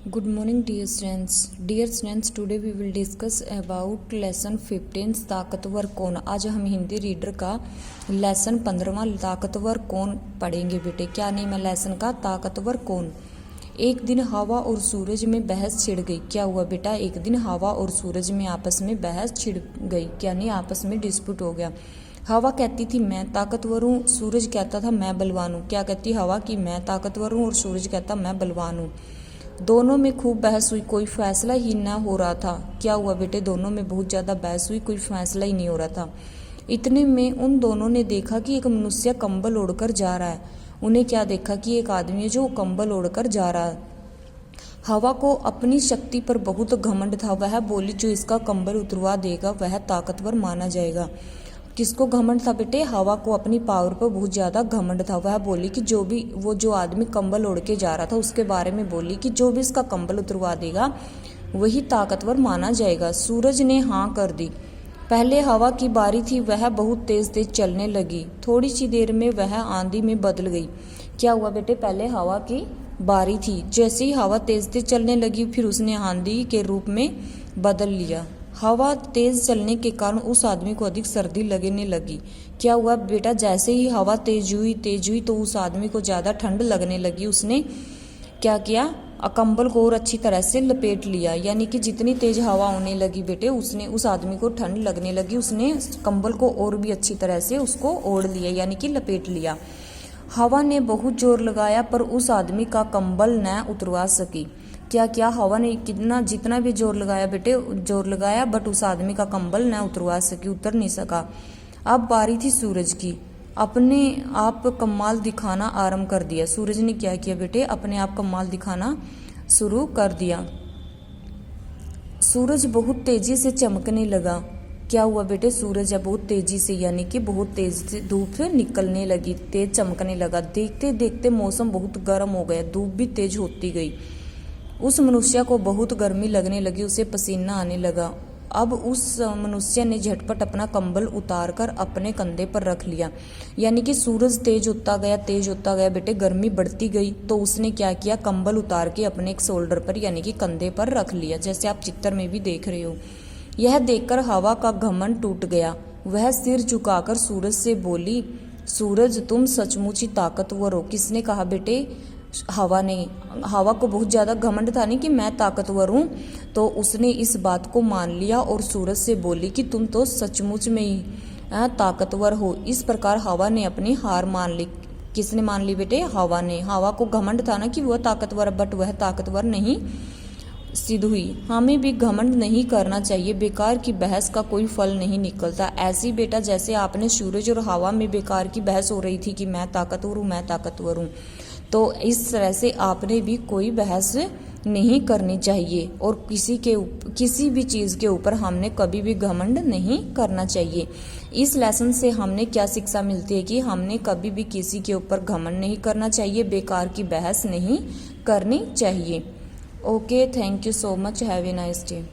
Good morning, dear students. Dear students, today we will discuss about lesson 15 ताकतवर कौन। आज हम हिंदी रीडर का लेसन 15वां ताकतवर कौन पढ़ेंगे बेटे। क्या नेम है लेसन का? ताकतवर कौन। एक दिन हवा और सूरज में बहस छिड़ गई। क्या हुआ बेटा? एक दिन हवा और सूरज में आपस में बहस छिड़ गई, यानी आपस में डिस्प्यूट हो गया। हवा कहती थी मैं ताकतवर हूँ, सूरज कहता था मैं बलवान हूँ। क्या कहती हवा कि मैं ताकतवर हूँ और सूरज कहता मैं बलवान हूँ। दोनों में खूब बहस हुई, कोई फैसला ही ना हो रहा था। क्या हुआ बेटे? दोनों में बहुत ज़्यादा बहस हुई, कोई फैसला ही नहीं हो रहा था। इतने में उन दोनों ने देखा कि एक मनुष्य कंबल ओढ़कर जा रहा है। उन्हें क्या देखा कि एक आदमी है जो कंबल ओढ़कर जा रहा है। हवा को अपनी शक्ति पर बहुत घमंड था। वह बोली जो इसका कंबल उतरवा देगा वह ताकतवर माना जाएगा। किसको घमंड था बेटे? हवा को अपनी पावर पर बहुत ज़्यादा घमंड था। वह बोली कि जो आदमी कंबल ओढ़ के जा रहा था उसके बारे में बोली कि जो भी इसका कंबल उतरवा देगा वही ताकतवर माना जाएगा। सूरज ने हाँ कर दी। पहले हवा की बारी थी, वह बहुत तेज तेज चलने लगी। थोड़ी सी देर में वह आंधी में बदल गई। क्या हुआ बेटे? पहले हवा की बारी थी, जैसे ही हवा तेज तेज चलने लगी फिर उसने आंधी के रूप में बदल लिया। हवा तेज चलने के कारण उस आदमी को अधिक सर्दी लगने लगी। क्या हुआ बेटा? जैसे ही हवा तेज हुई तो उस आदमी को ज़्यादा ठंड लगने लगी। उसने क्या किया? कंबल को और अच्छी तरह से लपेट लिया, यानी कि जितनी तेज हवा होने लगी बेटे उसने उस आदमी को ठंड लगने लगी। उसने कंबल को और भी अच्छी तरह से उसको ओढ़ लिया, यानी कि लपेट लिया। हवा ने बहुत जोर लगाया पर उस आदमी का कंबल न उतरवा सकी। क्या किया? हवा ने जितना भी जोर लगाया बेटे, जोर लगाया बट उस आदमी का कंबल न उतरवा सकी, उतर नहीं सका। अब बारी थी सूरज की। अपने आप कमाल दिखाना आरंभ कर दिया। सूरज ने क्या किया बेटे? अपने आप कमाल दिखाना शुरू कर दिया। सूरज बहुत तेजी से चमकने लगा। क्या हुआ बेटे? सूरज है बहुत तेजी से, यानी कि बहुत तेज से धूप निकलने लगी, तेज चमकने लगा। देखते देखते मौसम बहुत गर्म हो गया, धूप भी तेज होती गई। उस मनुष्य को बहुत गर्मी लगने लगी, उसे पसीना आने लगा। अब उस मनुष्य ने झटपट अपना कंबल उतारकर अपने कंधे पर रख लिया, यानी कि सूरज तेज होता गया बेटे, गर्मी बढ़ती गई तो उसने क्या किया? कंबल उतार के अपने एक शोल्डर पर यानी कि कंधे पर रख लिया, जैसे आप चित्र में भी देख रहे हो। यह देखकर हवा का घमंड टूट गया। वह सिर झुकाकर सूरज से बोली, सूरज तुम सचमुच ही ताकतवर हो। किसने कहा बेटे? हवा ने। हवा को बहुत ज़्यादा घमंड था नहीं कि मैं ताकतवर हूँ, तो उसने इस बात को मान लिया और सूरज से बोली कि तुम तो सचमुच में ही ताकतवर हो। इस प्रकार हवा ने अपनी हार मान ली। किसने मान ली बेटे? हवा ने। हवा को घमंड था ना कि वह ताकतवर, बट वह ताकतवर नहीं सिद्ध हुई। हमें भी घमंड नहीं करना चाहिए, बेकार की बहस का कोई फल नहीं निकलता। ऐसी बेटा जैसे आपने सूरज और हवा में बेकार की बहस हो रही थी कि मैं ताकतवर हूँ, तो इस तरह से आपने भी कोई बहस नहीं करनी चाहिए और किसी भी चीज़ के ऊपर हमने कभी भी घमंड नहीं करना चाहिए। इस लेसन से हमने क्या शिक्षा मिलती है कि हमने कभी भी किसी के ऊपर घमंड नहीं करना चाहिए, बेकार की बहस नहीं करनी चाहिए। Okay, thank you so much, have a nice day.